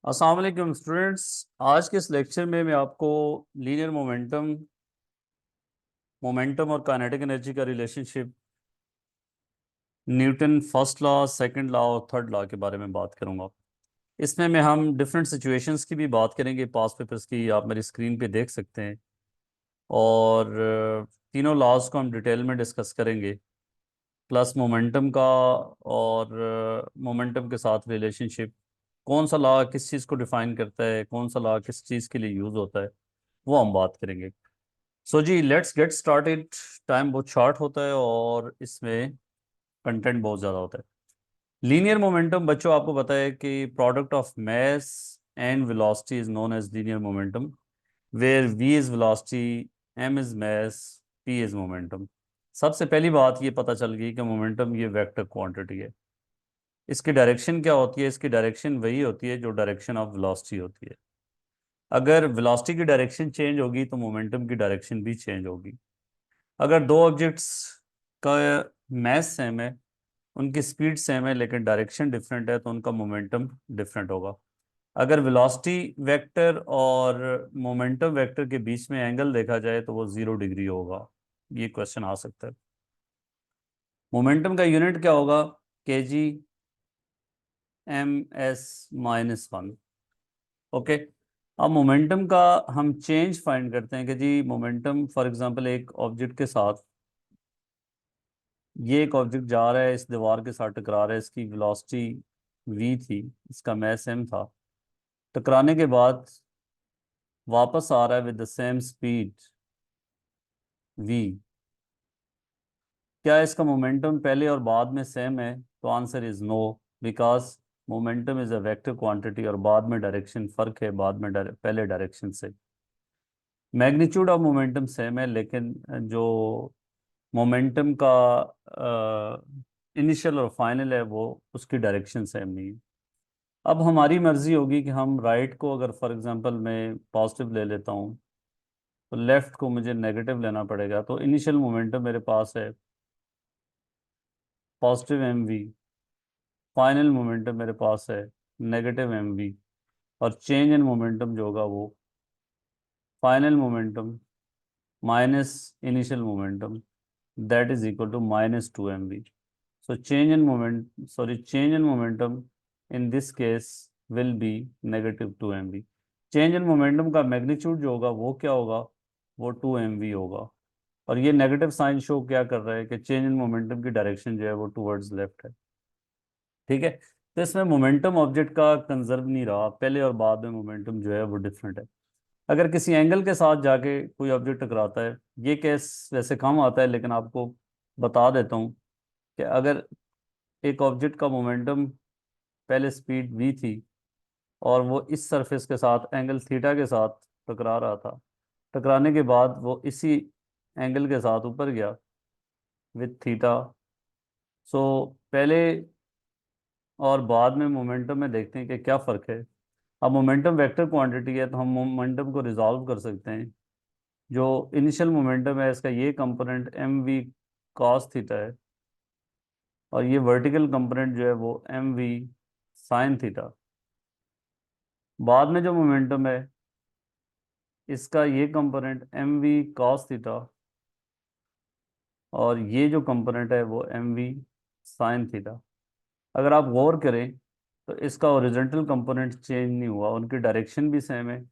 अस्सलाम वालेकुम स्टूडेंट्स। आज के इस लेक्चर में मैं आपको लीनियर मोमेंटम और काइनेटिक एनर्जी का relationship, Newton first law, second law और थर्ड लॉ के बारे में बात करूंगा। इसमें हम डिफरेंट सिचुएशंस की भी बात करेंगे। पास्ट पेपर्स की आप मेरी स्क्रीन पे देख सकते हैं। और तीनों लॉज को हम डिटेल में डिस्कस करेंगे, प्लस मोमेंटम का और मोमेंटम के साथ रिलेशनशिप, कौन सा लॉ किस चीज़ को डिफाइन करता है, कौन सा लॉ किस चीज़ के लिए यूज़ होता है, वो हम बात करेंगे। सो जी, लेट्स गेट स्टार्टेड। टाइम बहुत शॉर्ट होता है और इसमें कंटेंट बहुत ज़्यादा होता है। लीनियर मोमेंटम बच्चों, आपको पता है कि product of mass and velocity is known as linear momentum, where v is velocity, m is mass, p is momentum. सबसे पहली बात ये पता चल गई कि मोमेंटम ये वेक्टर क्वांटिटी है। इसकी डायरेक्शन क्या होती है? इसकी डायरेक्शन वही होती है जो डायरेक्शन ऑफ वेलोसिटी होती है। अगर वेलोसिटी की डायरेक्शन चेंज होगी तो मोमेंटम की डायरेक्शन भी चेंज होगी। अगर दो ऑब्जेक्ट्स का मैस सेम है, उनकी स्पीड सेम है, लेकिन डायरेक्शन डिफरेंट है, तो उनका मोमेंटम डिफरेंट होगा। अगर वेलोसिटी वेक्टर और मोमेंटम वेक्टर के बीच में एंगल देखा जाए तो वो 0 डिग्री होगा। ये क्वेश्चन आ सकता है। मोमेंटम का यूनिट क्या होगा? kg ms-1। ओके। अब मोमेंटम का हम चेंज फाइंड करते हैं कि जी मोमेंटम, फॉर एग्जांपल एक ऑब्जेक्ट के साथ, ये एक ऑब्जेक्ट जा रहा है, इस दीवार के साथ टकरा रहा है, इसकी वेलोसिटी v थी, इसका मैस m था। टकराने के बाद वापस आ रहा है with the same speed v। क्या इसका मोमेंटम पहले और बाद में सेम है? तो answer is no, because momentum is a vector quantity और बाद में डायरेक्शन फर्क है, बाद में पहले डायरेक्शन से। मैग्नीट्यूड ऑफ मोमेंटम सेम है, लेकिन जो मोमेंटम का इनिशियल और फाइनल है वो उसकी डायरेक्शन सेम नहीं है। अब हमारी मर्जी होगी कि हम राइट को, अगर फॉर एग्जांपल मैं पॉजिटिव ले लेता हूँ तो लेफ्ट को मुझे नेगेटिव लेना पड़ेगा। तो इनिशियल मोमेंटम मेरे पास है पॉजिटिव mv, फाइनल मोमेंटम मेरे पास है नेगेटिव mv, और चेंज इन मोमेंटम जो होगा वो final momentum minus initial momentum, that is equal to -2 mv। So change in momentum in this case will be -2 mv। Change in momentum का magnitude जो होगा वो क्या होगा? वो 2 mv होगा। और ये नेगेटिव साइन शो क्या कर रहा है कि चेंज इन मोमेंटम की डायरेक्शन जो है वो टुवर्ड्स लेफ्ट है। ठीक है। तो इसमें मोमेंटम ऑब्जेक्ट का कंजर्व नहीं रहा, पहले और बाद में मोमेंटम जो है वो डिफरेंट है। अगर किसी एंगल के साथ जाके कोई ऑब्जेक्ट टकराता है, ये केस वैसे कम आता है, लेकिन आपको बता देता हूँ कि अगर एक ऑब्जेक्ट का मोमेंटम पहले स्पीड v थी और वो इस सरफेस के साथ एंगल थीटा के साथ टकरा रहा था, टकराने के बाद वो इसी एंगल के साथ ऊपर गया विथ थीटा। सो पहले और बाद में मोमेंटम में देखते हैं कि क्या फ़र्क है। अब मोमेंटम वेक्टर क्वांटिटी है तो हम मोमेंटम को रिजॉल्व कर सकते हैं। जो इनिशियल मोमेंटम है इसका ये कंपोनेंट mv cos थीटा है, और ये वर्टिकल कंपोनेंट जो है वो mv sin थीटा। बाद में जो मोमेंटम है इसका ये कंपोनेंट mv cos थीटा, और ये जो कंपोनेंट है वो mv sin थीटा। अगर आप गौर करें तो इसका ओरिजेंटल कंपोनेंट चेंज नहीं हुआ, उनकी डायरेक्शन भी सेम है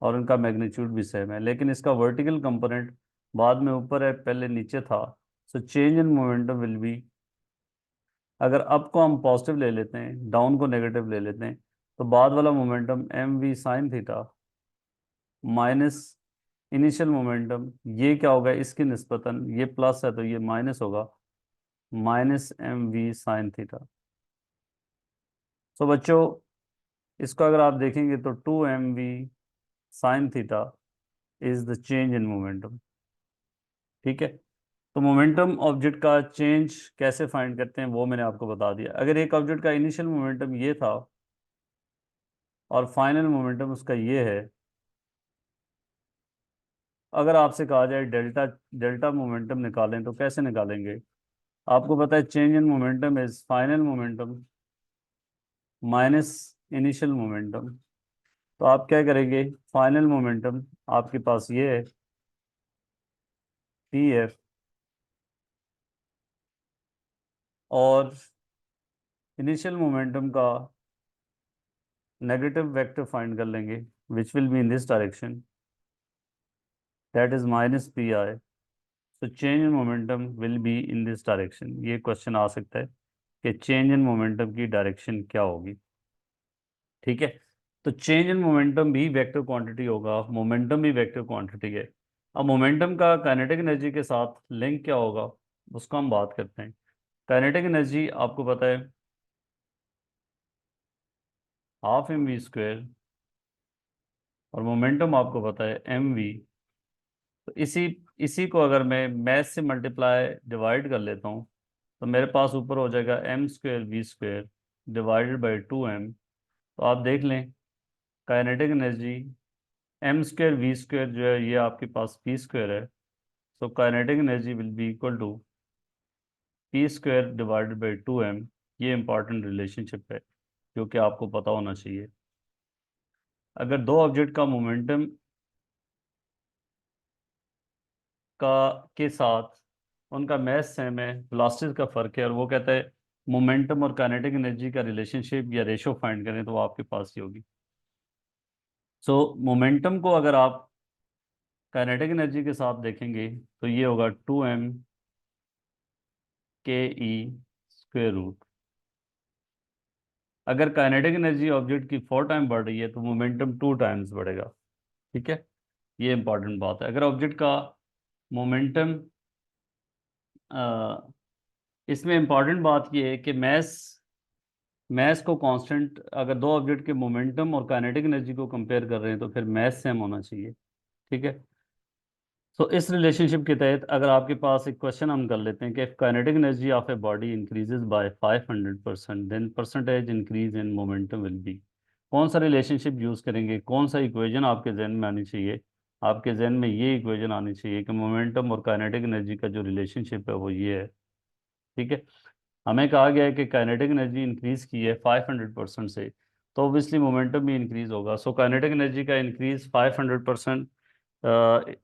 और उनका मैग्नीट्यूड भी सेम है, लेकिन इसका वर्टिकल कंपोनेंट बाद में ऊपर है, पहले नीचे था। सो change in momentum will be, अगर अप को हम पॉजिटिव ले लेते हैं, डाउन को नेगेटिव ले लेते हैं, तो बाद वाला momentum mv sin theta minus initial momentum, ये क्या होगा इसकी निस्बतन, ये प्लस है तो ये माइनस होगा, -mv sin थीटा। सो बच्चों, इसको अगर आप देखेंगे तो 2mv sin theta is the change in momentum. ठीक है। तो मोमेंटम ऑब्जेक्ट का चेंज कैसे फाइंड करते हैं वो मैंने आपको बता दिया। अगर एक ऑब्जेक्ट का इनिशियल मोमेंटम ये था और फाइनल मोमेंटम उसका ये है, अगर आपसे कहा जाए डेल्टा डेल्टा मोमेंटम निकालें तो कैसे निकालेंगे? आपको पता है change in momentum is final momentum minus initial momentum तो आप क्या करेंगे, फाइनल मोमेंटम आपके पास ये है पी एफ, और इनिशियल मोमेंटम का नेगेटिव वेक्टर फाइंड कर लेंगे which will be in this direction, that is minus P I. तो change in momentum will be in this direction. ये क्वेश्चन आ सकता है कि चेंज इन मोमेंटम की डायरेक्शन क्या होगी। ठीक है, तो चेंज इन मोमेंटम भी वेक्टर क्वांटिटी होगा, मोमेंटम भी वेक्टर क्वांटिटी है। अब मोमेंटम का काइनेटिक एनर्जी के साथ लिंक क्या होगा, उसका हम बात करते हैं। काइनेटिक एनर्जी आपको पता है हाफ एम वी स्क्वेयर, और मोमेंटम आपको पता है एम वी। तो इसी इसी को अगर मैं मैथ से मल्टीप्लाई डिवाइड कर लेता हूँ, तो मेरे पास ऊपर हो जाएगा m square v square divided by 2m। तो आप देख लें kinetic energy m square v square जो है ये आपके पास पी स्क्वेयर है। So kinetic energy will be equal to p square divided by 2m। ये इंपॉर्टेंट रिलेशनशिप है जो कि आपको पता होना चाहिए। अगर दो ऑब्जेक्ट का मोमेंटम का के साथ उनका मैस सेम है, वेलोसिटी का फर्क है, और वो कहता है मोमेंटम और काइनेटिक एनर्जी का रिलेशनशिप या रेशो फाइंड करें, तो वो आपके पास ही होगी। सो मोमेंटम को अगर आप काइनेटिक एनर्जी के साथ देखेंगे तो ये होगा 2m K E square root. अगर काइनेटिक एनर्जी ऑब्जेक्ट की 4 टाइम बढ़ रही है तो मोमेंटम 2 टाइम्स बढ़ेगा। ठीक है, ये इंपॉर्टेंट बात है। अगर ऑब्जेक्ट का मोमेंटम, इसमें इंपॉर्टेंट बात ये है कि मैस को कांस्टेंट, अगर दो ऑब्जेक्ट के मोमेंटम और काइनेटिक एनर्जी को कंपेयर कर रहे हैं तो फिर मैस सेम होना चाहिए। ठीक है, तो इस रिलेशनशिप के तहत अगर आपके पास एक क्वेश्चन हम कर लेते हैं कि kinetic energy of a body increases by 500% then percentage increase in momentum will be. कौन सा रिलेशनशिप यूज़ करेंगे, कौन सा इक्वेशन आपके जहन में आनी चाहिए। आपके जहन में ये इक्वेशन आनी चाहिए कि मोमेंटम और काइनेटिक एनर्जी का जो रिलेशनशिप है वो ये है। ठीक है, हमें कहा गया है कि काइनेटिक एनर्जी इंक्रीज की है 500% से, तो ऑब्वियसली मोमेंटम भी इंक्रीज होगा। सो काइनेटिक एनर्जी का इंक्रीज 500%,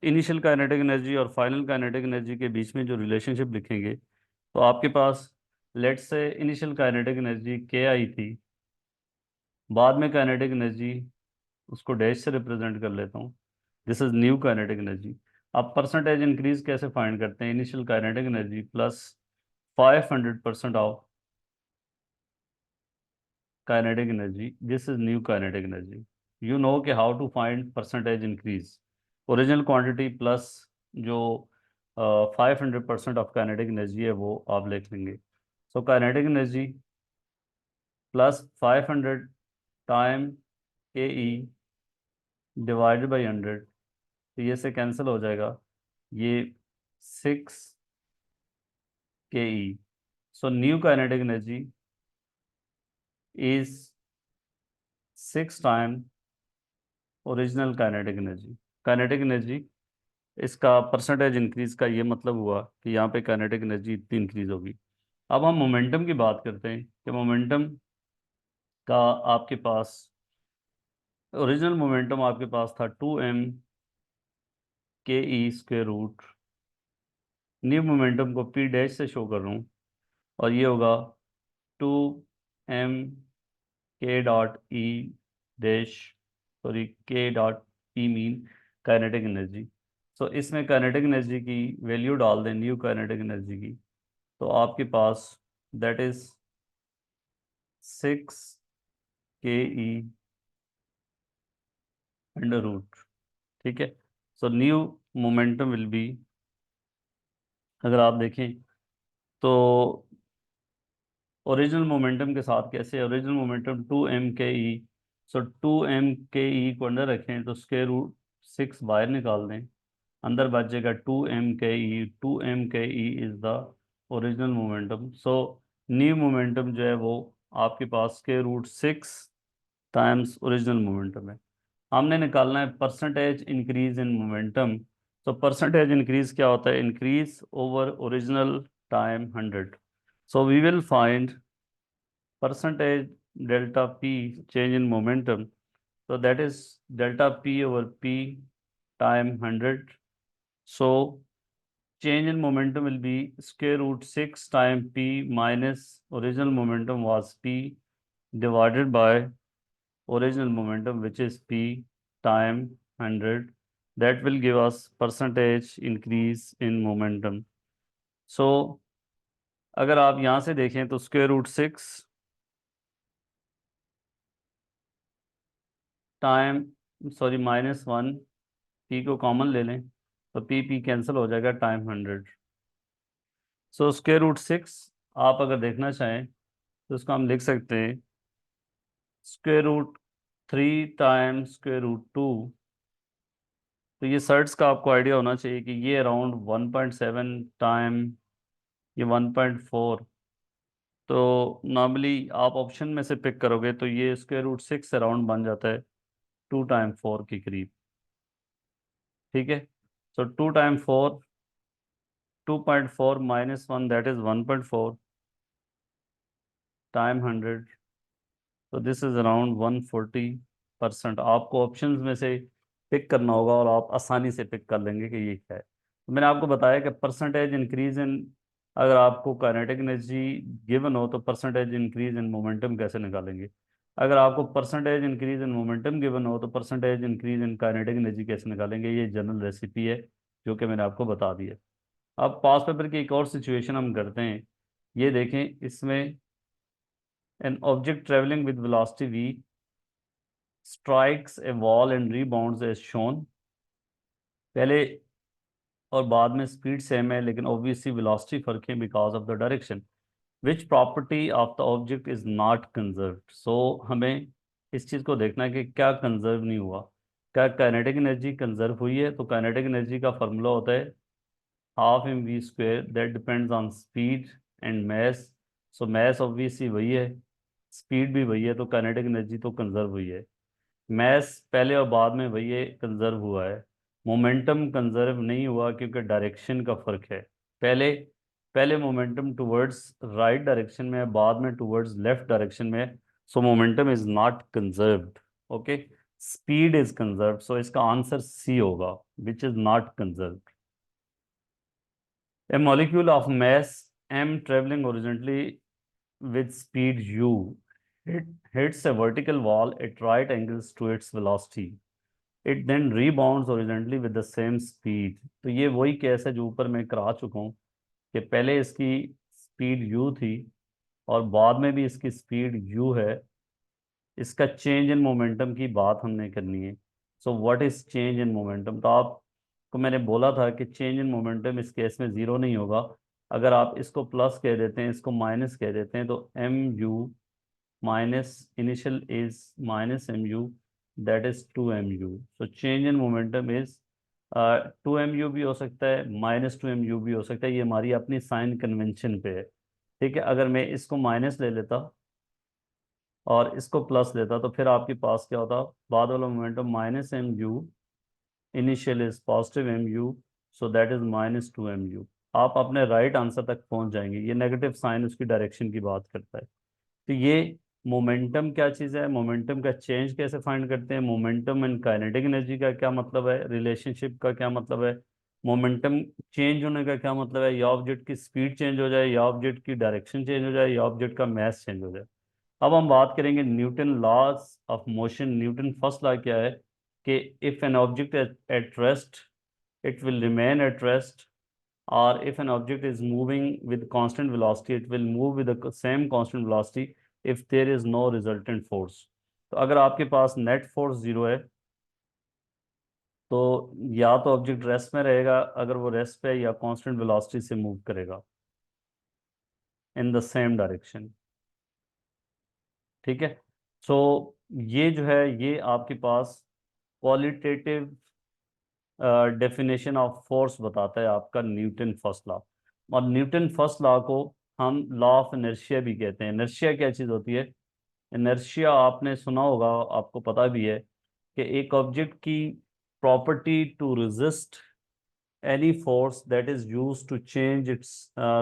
इनिशियल काइनेटिक एनर्जी और फाइनल काइनेटिक एनर्जी के बीच में जो रिलेशनशिप लिखेंगे, तो आपके पास let's say initial kinetic energy K I थी, बाद में काइनेटिक एनर्जी उसको डैश से रिप्रेजेंट कर लेता हूँ, this is new kinetic energy. अब परसेंटेज इंक्रीज कैसे फाइंड करते हैं, initial kinetic energy plus 500% of kinetic energy, this is new kinetic energy। you know कि how to find percentage increase, original quantity plus जो 500% of kinetic energy है वो आप लिख लेंगे। सो काइनेटिक एनर्जी प्लस 500 टाइम के ई डिवाइडेड बाई 100, तो ये से कैंसिल हो जाएगा, ये 6 K E. So new kinetic energy is 6 time original kinetic energy. Kinetic energy इसका परसेंटेज इंक्रीज का ये मतलब हुआ कि यहाँ पे काइनेटिक एनर्जी इतनी इंक्रीज होगी। अब हम मोमेंटम की बात करते हैं कि मोमेंटम का आपके पास ओरिजिनल मोमेंटम आपके पास था 2m K E square root, new momentum को p डैश से शो कर रहा हूँ, और ये होगा 2m K dot E dash, sorry K dot E mean kinetic energy. So इसमें काइनेटिक एनर्जी की वैल्यू डाल दें, न्यू काइनेटिक एनर्जी की, तो आपके पास that is 6 K E under root. ठीक है, so new momentum will be, अगर आप देखें तो ओरिजिनल मोमेंटम के साथ कैसे, original momentum 2m K E, सो 2m के ई को अंदर रखें तो स्क्वायर रूट 6 बाहर निकाल दें, अंदर बचेगा 2m K E. 2m K E is the original momentum. So new momentum जो है वो आपके पास square root 6 times original momentum है। हमने निकालना है परसेंटेज इंक्रीज इन मोमेंटम। तो परसेंटेज इंक्रीज क्या होता है, increase over original time 100। So we will find percentage delta P change in momentum. So that is delta P over P time 100. So change in momentum will be square root 6 times P minus original momentum was P divided by original momentum, which is P time 100. That will give us percentage increase in momentum. So अगर आप यहाँ से देखें तो square root 6 time -1, P को common ले लें तो पी कैंसिल हो जाएगा टाइम 100। सो स्क्वायर रूट 6 आप अगर देखना चाहें तो उसको हम लिख सकते हैं square root 3 time square root 2। तो ये सर्ट्स का आपको आइडिया होना चाहिए कि ये अराउंड 1.7 टाइम ये 1.4। तो नॉर्मली आप ऑप्शन में से पिक करोगे तो ये स्क्वायर रूट 6 अराउंड बन जाता है 2 टाइम 4 के करीब। ठीक है, सो 2 time 4, 2.4 minus 1 that is 1.4 time 100। तो दिस इज अराउंड 140%। आपको ऑप्शंस में से पिक करना होगा और आप आसानी से पिक कर लेंगे कि ये क्या है। तो मैंने आपको बताया कि परसेंटेज इंक्रीज इन, अगर आपको काइनेटिक एनर्जी गिवन हो तो परसेंटेज इंक्रीज इन मोमेंटम कैसे निकालेंगे। अगर आपको percentage increase in momentum given हो तो percentage increase in kinetic energy कैसे निकालेंगे। ये जनरल रेसिपी है जो कि मैंने आपको बता दी है। अब पास पेपर की एक और सिचुएशन हम करते हैं। ये देखें, इसमें an object traveling with velocity v strikes a wall and rebounds as shown। पहले और बाद में स्पीड सेम है लेकिन ऑब्वियसली वेलोसिटी फर्क है because of the direction. Which property of the object is not conserved. So हमें इस चीज़ को देखना है कि क्या कंजर्व नहीं हुआ। क्या काइनेटिक एनर्जी कंजर्व हुई है। तो काइनेटिक एनर्जी का फार्मूला होता है half m v square that depends on speed and mass. So mass obviously वही है, स्पीड भी वही है, तो काइनेटिक एनर्जी तो कंजर्व हुई है। मैस पहले और बाद में वही है, कंजर्व हुआ है। मोमेंटम कंजर्व नहीं हुआ क्योंकि डायरेक्शन का फर्क है। पहले पहले मोमेंटम टुवर्ड्स राइट डायरेक्शन में है, बाद में टुवर्ड्स लेफ्ट डायरेक्शन में है। So momentum is not conserved. Okay, speed is conserved. So इसका आंसर सी होगा, which is not conserved. A molecule of mass m traveling horizontally with speed u hits a vertical wall at right angles to its velocity. It then rebounds horizontally with the same speed. तो ये वही case है जो ऊपर मैं करा चुका हूँ कि पहले इसकी स्पीड u थी और बाद में भी इसकी स्पीड u है। इसका चेंज इन मोमेंटम की बात हमने करनी है। So what is change in momentum. तो आपको मैंने बोला था कि चेंज इन मोमेंटम इस केस में ज़ीरो नहीं होगा। अगर आप इसको प्लस कह देते हैं, इसको माइनस कह देते हैं, तो m u minus initial is minus m u that is 2 mu। So change in momentum is 2 mu भी हो सकता है, -2 mu भी हो सकता है। ये हमारी अपनी साइन कन्वेंशन पे है। ठीक है, अगर मैं इसको माइनस ले लेता और इसको प्लस लेता तो फिर आपके पास क्या होता, बाद वाला momentum -mu, initial is +mu, so that is -2 mu। आप अपने राइट आंसर तक पहुंच जाएंगे। ये नेगेटिव साइन उसकी डायरेक्शन की बात करता है। तो ये मोमेंटम क्या चीज़ है, मोमेंटम का चेंज कैसे फाइंड करते हैं, मोमेंटम एंड काइनेटिक एनर्जी का क्या मतलब है, रिलेशनशिप का क्या मतलब है, मोमेंटम चेंज होने का क्या मतलब है, या ऑब्जेक्ट की स्पीड चेंज हो जाए, या ऑब्जेक्ट की डायरेक्शन चेंज हो जाए, या ऑब्जेक्ट का मैस चेंज हो जाए। अब हम बात करेंगे Newton laws of motion. Newton first law क्या है कि if an object at rest it will remain at rest, और if an object is moving with constant velocity it will move with the same constant velocity if there is no resultant force. तो अगर आपके पास net force zero है तो या तो object rest में रहेगा, अगर वो रेस्ट पे है, या कांस्टेंट वेलोसिटी से मूव करेगा इन द सेम डायरेक्शन। ठीक है, सो ये जो है ये आपके पास क्वालिटेटिव डेफिनेशन ऑफ फोर्स बताता है आपका न्यूटन फर्स्ट लॉ। और न्यूटन फर्स्ट लॉ को हम लॉ ऑफ इनर्शिया भी कहते हैं। इनर्शिया क्या चीज़ होती है। इनर्शिया आपने सुना होगा, आपको पता भी है कि एक ऑब्जेक्ट की property to resist any force that is used to change its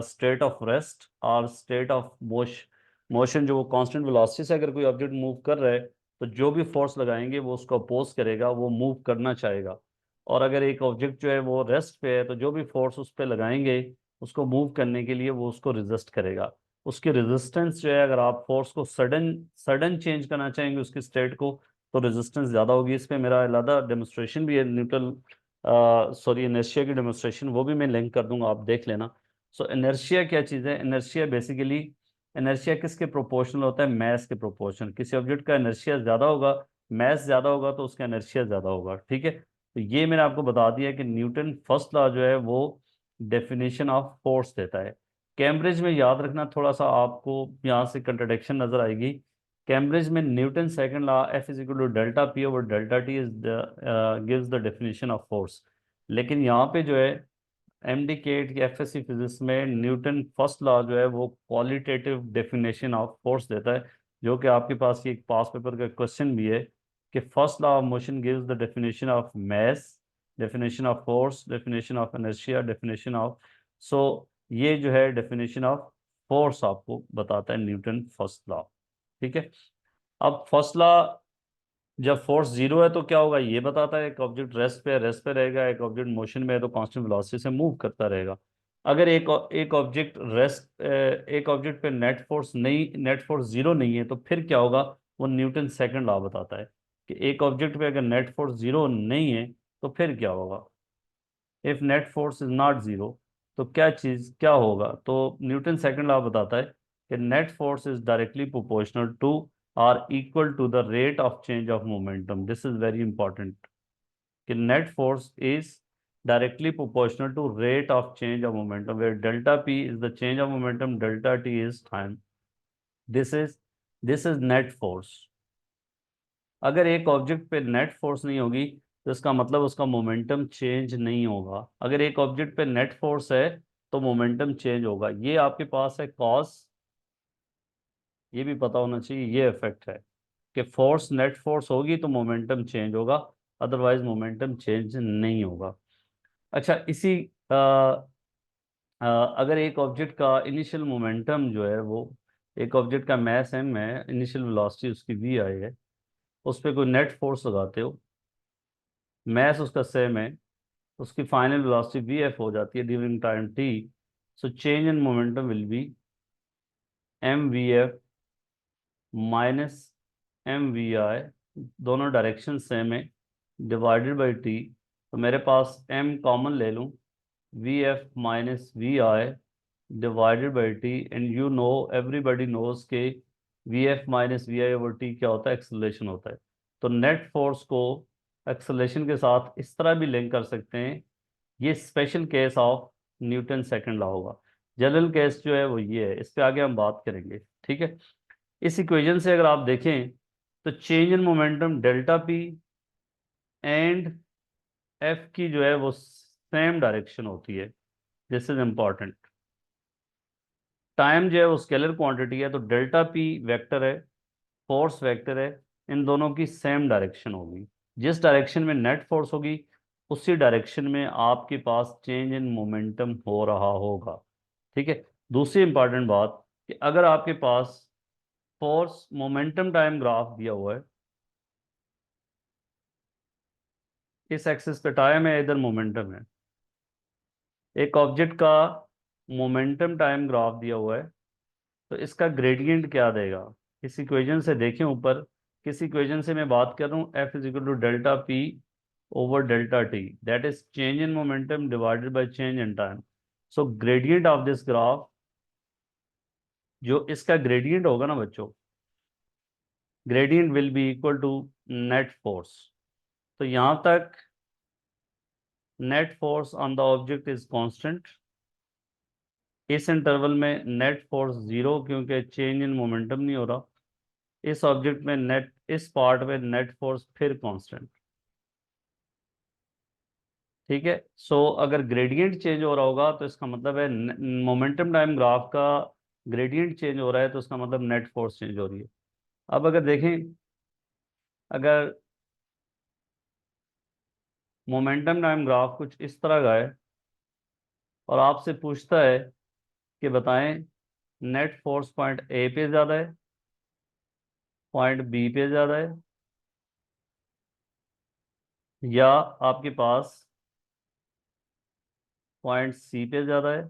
state of rest और स्टेट ऑफ मोशन। मोशन जो वो कांस्टेंट वेलोसिटी से अगर कोई ऑब्जेक्ट मूव कर रहा है तो जो भी फोर्स लगाएंगे वो उसको अपोज करेगा, वो मूव करना चाहेगा। और अगर एक ऑब्जेक्ट जो है वो रेस्ट पे है तो जो भी फोर्स उस पे लगाएंगे उसको मूव करने के लिए वो उसको रेजिस्ट करेगा। उसकी रेजिस्टेंस जो है, अगर आप फोर्स को सडन सडन चेंज करना चाहेंगे उसकी स्टेट को, तो रेजिस्टेंस ज़्यादा होगी। इस पे मेरा अलग डेमोस्ट्रेशन भी है, न्यूटन सॉरी इनर्शिया की डेमोस्ट्रेशन, वो भी मैं लिंक कर दूंगा, आप देख लेना। सो इनर्शिया क्या चीज़ है? इनर्शिया बेसिकली, इनर्शिया किसके प्रोपोर्शनल होता है? मैस के प्रोपोर्शनल। किसी ऑब्जेक्ट का इनर्शिया ज़्यादा होगा, मैस ज़्यादा होगा, तो उसका इनर्शिया ज़्यादा होगा। ठीक है, तो ये मैंने आपको बता दिया कि न्यूटन फर्स्ट लॉ जो है वो डेफिनेशन ऑफ फोर्स देता है। कैम्ब्रिज में याद रखना, थोड़ा सा आपको यहाँ से कंट्रडिक्शन नजर आएगी। कैम्ब्रिज में Newton second law F is equal to delta P over delta t is gives the definition of force. लेकिन यहाँ पे जो है एमडी केट की एफएससी फिजिक्स में न्यूटन फर्स्ट लॉ जो है वो क्वालिटेटिव डेफिनेशन ऑफ फोर्स देता है, जो कि आपके पास ये एक पास पेपर का क्वेश्चन भी है कि first law of motion gives the definition of mass, definition of force, definition of inertia, definition of, so ये जो है डेफिनेशन ऑफ फोर्स आपको बताता है न्यूटन फर्स्ट लॉ। ठीक है, अब फर्स्ट लॉ जब फोर्स जीरो है तो क्या होगा ये बताता है, एक ऑब्जेक्ट रेस्ट पे रहेगा, एक ऑब्जेक्ट मोशन में है तो कांस्टेंट वेलोसिटी से मूव करता रहेगा। अगर एक ऑब्जेक्ट एक ऑब्जेक्ट पे नेट फोर्स जीरो नहीं है तो फिर क्या होगा? वो न्यूटन सेकंड लॉ बताता है कि एक ऑब्जेक्ट पे अगर नेट फोर्स जीरो नहीं है तो फिर क्या होगा? If net force is not zero, तो क्या होगा? तो न्यूटन सेकंड लॉ बताता है कि net force is directly proportional to or equal to the rate of change of momentum. This is very important कि net force is directly proportional to rate of change of momentum, where delta p is the change of momentum, delta t is time. this is this is net force। अगर एक object पे net force नहीं होगी तो इसका मतलब उसका momentum change नहीं होगा। अगर एक ऑब्जेक्ट पे नेट फोर्स है तो मोमेंटम चेंज होगा। ये आपके पास है कॉस, ये भी पता होना चाहिए, ये इफेक्ट है कि फोर्स नेट फोर्स होगी तो मोमेंटम चेंज होगा, अदरवाइज मोमेंटम चेंज नहीं होगा। अच्छा, अगर एक ऑब्जेक्ट का इनिशियल मोमेंटम जो है वो, एक ऑब्जेक्ट का मास m है, इनिशियल वेलोसिटी उसकी v आई है, उस पर कोई नेट फोर्स लगाते हो, मास उसका सेम है, उसकी फाइनल वेलोसिटी वी एफ हो जाती है during time T. So change in momentum will be M V F minus M V I, दोनों डायरेक्शन सेम है, डिवाइडेड बाई टी। तो मेरे पास m कॉमन ले लूँ, V F minus V I divided by T, and you know, everybody knows के V F minus V I over T क्या होता है? एक्सेलरेशन होता है। तो नेट फोर्स को एक्सेलरेशन के साथ इस तरह भी लिंक कर सकते हैं। ये special case of Newton second law होगा। जनरल केस जो है वो ये है, इस पे आगे हम बात करेंगे। ठीक है, इस इक्वेशन से अगर आप देखें तो change in momentum delta P and F की जो है वो सेम डायरेक्शन होती है। This is important. टाइम जो है वो स्केलर क्वांटिटी है, तो डेल्टा पी वेक्टर है, फोर्स वेक्टर है, इन दोनों की सेम डायरेक्शन होगी। जिस डायरेक्शन में नेट फोर्स होगी उसी डायरेक्शन में आपके पास चेंज इन मोमेंटम हो रहा होगा। ठीक है, दूसरी इंपॉर्टेंट बात कि अगर आपके पास फोर्स मोमेंटम टाइम ग्राफ दिया हुआ है, इस एक्सिस पे टाइम है, इधर मोमेंटम है, एक ऑब्जेक्ट का मोमेंटम टाइम ग्राफ दिया हुआ है, तो इसका ग्रेडियंट क्या देगा? इस इक्वेशन से देखें ऊपर, किस इक्वेशन से मैं बात कर रहा हूँ? F is equal to delta P over delta t, that is change in momentum divided by change in time. So gradient of this graph, जो इसका ग्रेडियंट होगा ना बच्चों, gradient will be equal to net force. तो यहां तक net force on the object is constant. इस interval में नेट फोर्स जीरो, क्योंकि चेंज इन मोमेंटम नहीं हो रहा। इस ऑब्जेक्ट में नेट, इस पार्ट में नेट फोर्स फिर कांस्टेंट। ठीक है, सो अगर ग्रेडियंट चेंज हो रहा होगा तो इसका मतलब है मोमेंटम टाइम ग्राफ का ग्रेडियंट चेंज हो रहा है, तो इसका मतलब नेट फोर्स चेंज हो रही है। अब अगर देखें, अगर मोमेंटम टाइम ग्राफ कुछ इस तरह का है और आपसे पूछता है कि बताएं नेट फोर्स पॉइंट ए पे ज़्यादा है, पॉइंट बी पे ज़्यादा है, या आपके पास पॉइंट सी पे ज़्यादा है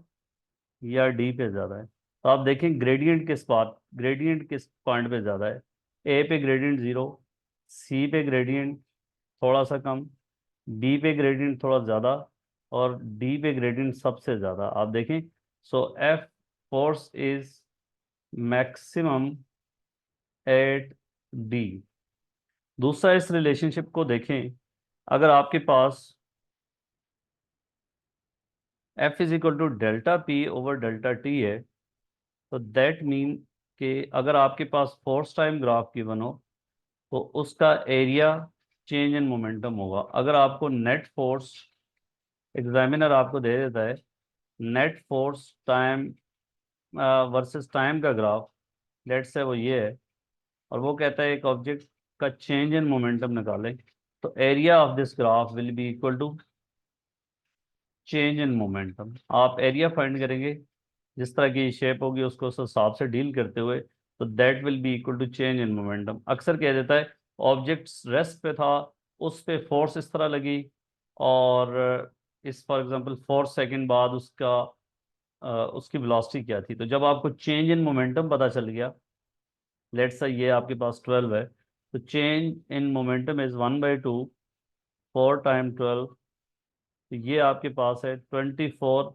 या डी पे ज़्यादा है। तो आप देखें ग्रेडियंट किस पॉइंट पे ज़्यादा है। ए पे ग्रेडियंट 0, सी पे ग्रेडियंट थोड़ा सा कम, बी पे ग्रेडियंट थोड़ा ज़्यादा, और डी पे ग्रेडियंट सबसे ज़्यादा। आप देखें, so F force is maximum at D. दूसरा, इस रिलेशनशिप को देखें, अगर आपके पास F is equal to delta P over delta T है, तो दैट मीन कि अगर आपके पास फोर्स टाइम ग्राफ गिवन हो तो उसका एरिया चेंज इन मोमेंटम होगा। अगर आपको नेट फोर्स, एग्जामिनर आपको दे देता है net force time versus time का ग्राफ, लेट से वो ये है, और वो कहता है एक ऑब्जेक्ट का चेंज इन मोमेंटम निकालें, तो area of this graph will be equal to change in momentum. आप एरिया फाइंड करेंगे, जिस तरह की शेप होगी उसको उस हिसाब से डील करते हुए, तो that will be equal to change in momentum. अक्सर कह देता है ऑब्जेक्ट रेस्ट पे था, उस पे फोर्स इस तरह लगी, और इस फॉर एग्जांपल 4 सेकंड बाद उसकी वेलोसिटी क्या थी। तो जब आपको चेंज इन मोमेंटम पता चल गया, लेट्स से ये आपके पास 12 है, तो change in momentum is 1/2, 4 time 12, तो ये आपके पास है 24।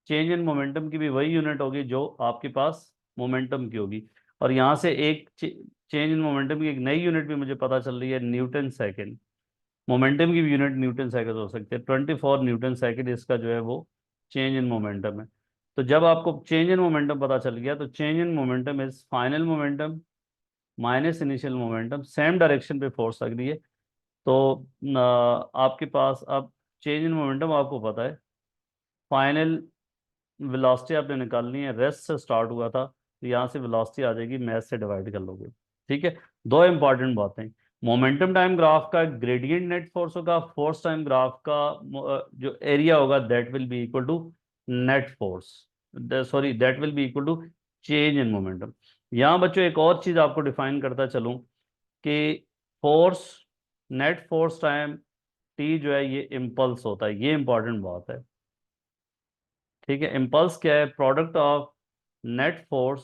चेंज इन मोमेंटम की भी वही यूनिट होगी जो आपके पास मोमेंटम की होगी, और यहाँ से एक चेंज इन मोमेंटम की एक नई यूनिट भी मुझे पता चल रही है, न्यूटन सेकेंड। मोमेंटम की भी यूनिट न्यूटन सेकेंड हो सकते हैं, 24 न्यूटन सेकेंड इसका जो है वो चेंज इन मोमेंटम है। तो जब आपको चेंज इन मोमेंटम पता चल गया, तो change in momentum is final momentum minus initial momentum, same direction पे फोर्स लग रही है। तो आपके पास अब चेंज इन मोमेंटम आपको पता है, फाइनल वेलोसिटी आपने निकालनी है, रेस्ट से स्टार्ट हुआ था, तो यहाँ से वेलोसिटी आ जाएगी, मैथ से डिवाइड कर लोगे। ठीक है, दो इंपॉर्टेंट बातें, मोमेंटम टाइम ग्राफ का ग्रेडियंट नेट फोर्स होगा, फोर्स टाइम ग्राफ का जो एरिया होगा that will be equal to net force, sorry that will be equal to change in momentum. यहाँ बच्चों एक और चीज आपको डिफाइन करता चलूं कि force, net force time T जो है ये इम्पल्स होता है, ये इंपॉर्टेंट बात है। ठीक है, इम्पल्स क्या है, product of net force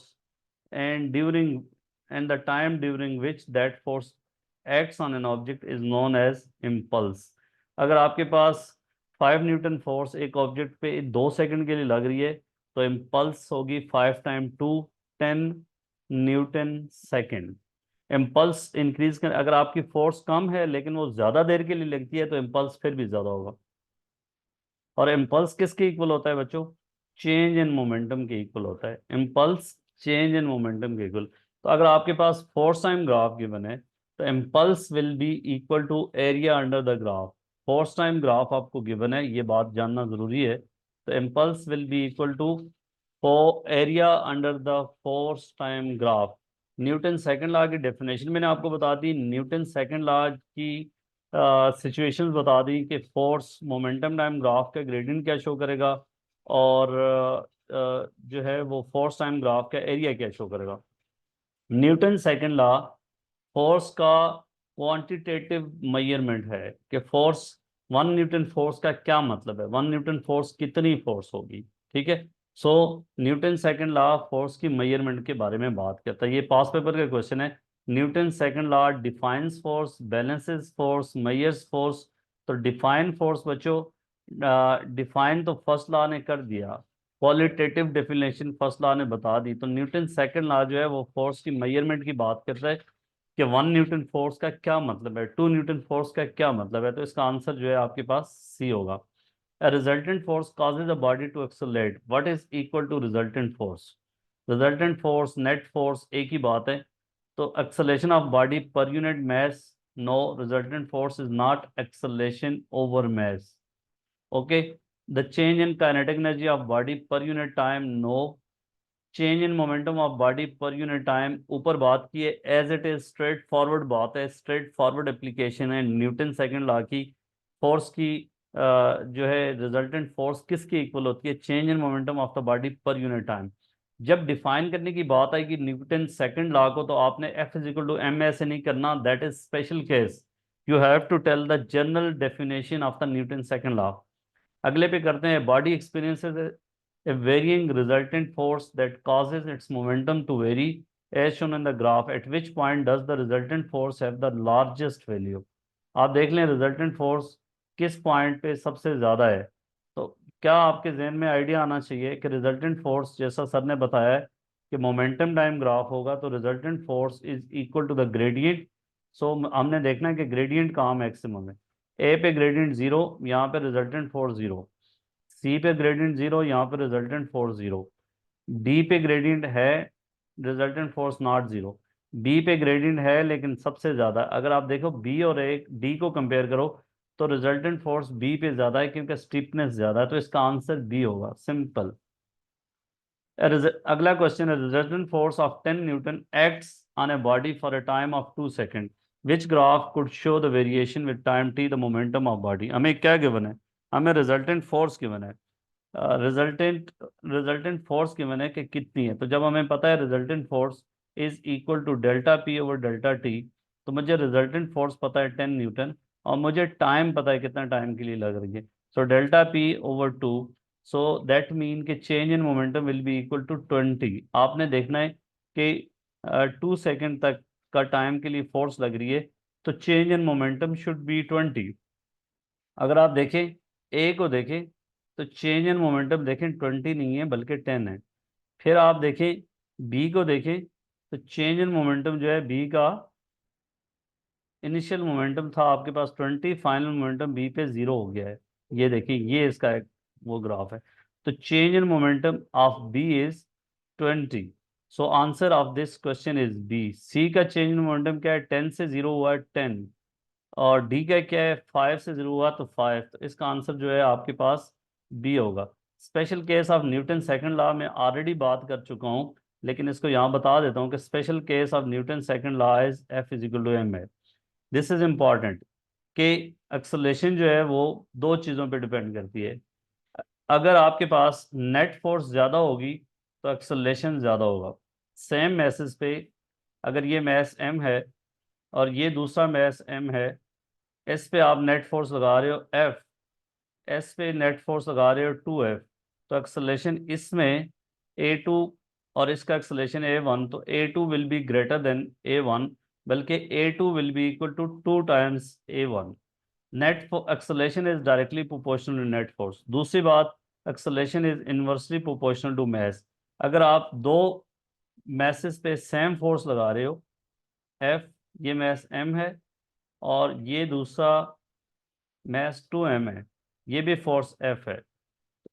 and during and the time during which that force acts on an object is known as impulse. अगर आपके पास 5 न्यूटन फोर्स एक ऑब्जेक्ट पे 2 सेकंड के लिए लग रही है, तो इम्पल्स होगी 5 time 2, 10 Newton second. Impulse increase कर, अगर आपकी फोर्स कम है लेकिन वो ज्यादा देर के लिए लगती है, तो इम्पल्स फिर भी ज्यादा होगा। और इम्पल्स किसके इक्वल होता है बच्चों, चेंज इन मोमेंटम के इक्वल होता है। इम्पल्स चेंज इन मोमेंटम के इक्वल। तो अगर आपके पास फोर्स टाइम ग्राफ गिवन है, तो impulse will be equal to area under the graph. Force time graph आपको गिवन है, ये बात जानना जरूरी है। तो impulse will be equal to area under the force time graph. Newton second law की डेफिनेशन मैंने आपको बता दी, न्यूटन सेकंड लॉ की सिचुएशंस बता दी कि फोर्स मोमेंटम टाइम ग्राफ का ग्रेडियंट क्या शो करेगा, और जो है वो फोर्स टाइम ग्राफ का एरिया क्या शो करेगा। न्यूटन सेकंड लॉ फोर्स का क्वांटिटेटिव मेजरमेंट है कि फोर्स, 1 न्यूटन फोर्स का क्या मतलब है, 1 न्यूटन फोर्स कितनी फोर्स होगी। ठीक है, सो न्यूटन सेकंड लॉ फोर्स की मेजरमेंट के बारे में बात करता है, ये पास पेपर का क्वेश्चन है। Newton second law defines force, balances force, measures force. तो डिफाइन फोर्स बच्चों, डिफाइन तो फर्स्ट लॉ ने कर दिया, क्वालिटेटिव डेफिनेशन फर्स्ट लॉ ने बता दी, तो न्यूटन सेकंड लॉ जो है वो फोर्स की मेजरमेंट की बात करता है कि 1 न्यूटन फोर्स का क्या मतलब है, 2 न्यूटन फोर्स का क्या मतलब है। तो इसका आंसर जो है आपके पास सी होगा। A resultant force causes a body to accelerate. What is equal to resultant force? Resultant force, net force एक ही बात है। तो acceleration of body per unit mass, no, resultant force is not acceleration over mass. Okay. The change in kinetic energy of body per unit time, no. Change in momentum of body per unit time, ऊपर बात की है, as it is straightforward बात है, straightforward application है Newton second law की। Force की जो है रिजल्टेंट फोर्स किसकी इक्वल होती है, change in momentum of the body per unit time. जब डिफाइन करने की बात आएगी न्यूटन सेकंड लॉ को, तो आपने F is equal to M ऐसे नहीं करना, that is special case. You have to tell the general definition of the Newton second law. अगले पे करते हैं, body experiences a varying resultant force that causes its momentum to vary as shown in the graph, at which point does the resultant force have the largest value. आप देख लें resultant force किस point पे सबसे ज़्यादा है। तो क्या आपके जहन में आइडिया आना चाहिए कि रिजल्टेंट फोर्स, जैसा सर ने बताया है कि मोमेंटम टाइम ग्राफ होगा तो resultant force is equal to the gradient. So हमने देखना है कि ग्रेडियंट कहाँ मैक्सिमम है। ए पे ग्रेडियंट जीरो, यहाँ पे रिजल्टेंट फोर्स जीरो। सी पे ग्रेडियंट जीरो, यहाँ पे रिजल्टेंट फोर्स जीरो। डी पे ग्रेडियंट है, resultant force not zero. B पे ग्रेडियंट है लेकिन सबसे ज्यादा, अगर आप देखो बी और एक डी को कंपेयर करो तो रिजल्टेंट फोर्स बी पे ज्यादा है क्योंकि स्टीपनेस ज्यादा है, तो इसका आंसर बी होगा, सिंपल। अगला क्वेश्चन है, resultant force of 10 newton acts on a body for a time of 2 second, which graph could show the variation with time t the momentum of body. हमें क्या given है, हमें resultant force given है। Resultant resultant force given है कि कितनी है, तो जब हमें पता है resultant force is equal to delta P over delta T, तो मुझे रिजल्टेंट फोर्स पता है 10 न्यूटन, और मुझे टाइम पता है कितना टाइम के लिए लग रही है। So delta P over two, so that mean कि change in momentum will be equal to 20। आपने देखना है कि 2 सेकेंड तक का टाइम के लिए फोर्स लग रही है, तो change in momentum should be 20। अगर आप देखें ए को देखें तो चेंज इन मोमेंटम देखें 20 नहीं है बल्कि 10 है। फिर आप देखें बी को देखें तो चेंज इन मोमेंटम जो है बी का, इनिशियल मोमेंटम था आपके पास 20, फाइनल मोमेंटम बी पे 0 हो गया है। ये देखिए, ये इसका एक वो ग्राफ है। तो change in momentum of B is 20। So answer of this question is B. C का चेंज इन मोमेंटम क्या है, 10 से 0 हुआ है 10, और डी का क्या है, 5 से 0 हुआ तो 5, तो इसका आंसर जो है आपके पास बी होगा। Special case of Newton second law में ऑलरेडी बात कर चुका हूँ, लेकिन इसको यहाँ बता देता हूँ कि special case of Newton second law is F is equal to m है। दिस इज इम्पॉर्टेंट कि एक्सेलरेशन जो है वो दो चीज़ों पे डिपेंड करती है। अगर आपके पास नेट फोर्स ज़्यादा होगी तो एक्सेलरेशन ज़्यादा होगा। सेम मैसेज पे अगर ये मैस एम है और ये दूसरा मैस एम है, एस पे आप नेट फोर्स लगा रहे हो एफ, एस पे नेट फोर्स लगा रहे हो 2F, तो एक्सेलरेशन इसमें A2 और इसका एक्सेलरेशन A1, तो A2 will be greater than A1, बल्कि A2 will be equal to 2 times A1। Net acceleration is directly proportional to net force. दूसरी बात, acceleration is inversely proportional to mass. अगर आप दो मैसेस पे सेम फोर्स लगा रहे हो, F, ये मैस M है और ये दूसरा मैस 2M है, ये भी फोर्स F है,